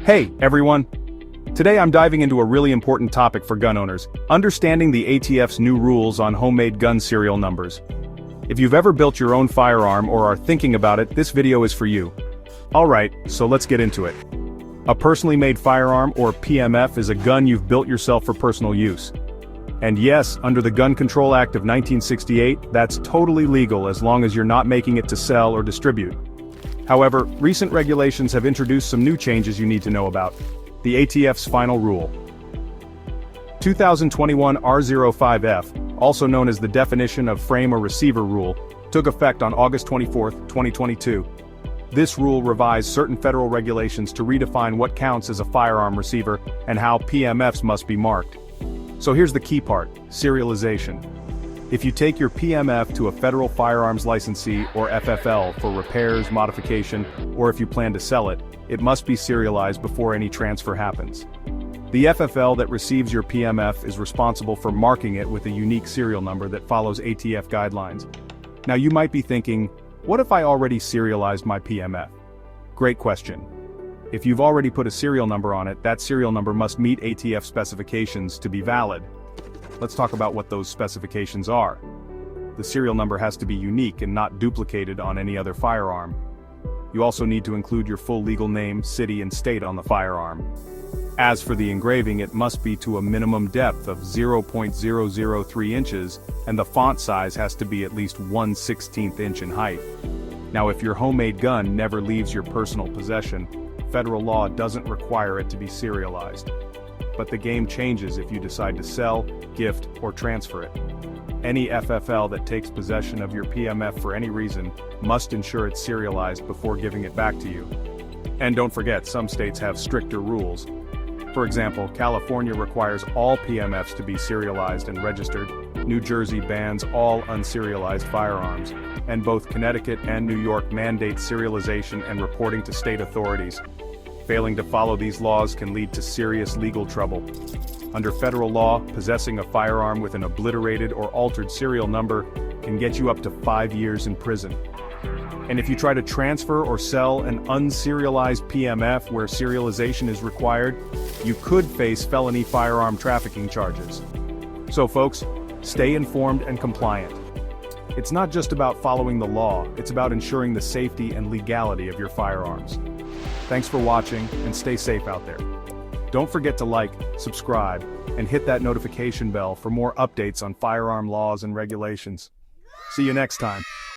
Hey, everyone! Today I'm diving into a really important topic for gun owners, understanding the ATF's new rules on homemade gun serial numbers. If you've ever built your own firearm or are thinking about it, this video is for you. Alright, so let's get into it. A personally made firearm, or PMF, is a gun you've built yourself for personal use. And yes, under the Gun Control Act of 1968, that's totally legal as long as you're not making it to sell or distribute. However, recent regulations have introduced some new changes you need to know about. The ATF's Final Rule. 2021 R05F, also known as the Definition of Frame or Receiver Rule, took effect on August 24, 2022. This rule revised certain federal regulations to redefine what counts as a firearm receiver and how PMFs must be marked. So here's the key part: serialization. If you take your PMF to a federal firearms licensee or FFL for repairs, modification, or if you plan to sell it, it must be serialized before any transfer happens. The FFL that receives your PMF is responsible for marking it with a unique serial number that follows ATF guidelines. Now you might be thinking, what if I already serialized my PMF? Great question. If you've already put a serial number on it, that serial number must meet ATF specifications to be valid. Let's talk about what those specifications are. The serial number has to be unique and not duplicated on any other firearm. You also need to include your full legal name, city, and state on the firearm. As for the engraving, it must be to a minimum depth of 0.003 inches, and the font size has to be at least 1/16 inch in height. Now, if your homemade gun never leaves your personal possession, federal law doesn't require it to be serialized. But the game changes if you decide to sell, gift, or transfer it. Any FFL that takes possession of your PMF for any reason must ensure it's serialized before giving it back to you. And don't forget, some states have stricter rules. For example, California requires all PMFs to be serialized and registered. New Jersey bans all unserialized firearms. And both Connecticut and New York mandate serialization and reporting to state authorities. Failing to follow these laws can lead to serious legal trouble. Under federal law, possessing a firearm with an obliterated or altered serial number can get you up to 5 years in prison. And if you try to transfer or sell an unserialized PMF where serialization is required, you could face felony firearm trafficking charges. So folks, stay informed and compliant. It's not just about following the law, it's about ensuring the safety and legality of your firearms. Thanks for watching, and stay safe out there. Don't forget to like, subscribe, and hit that notification bell for more updates on firearm laws and regulations. See you next time.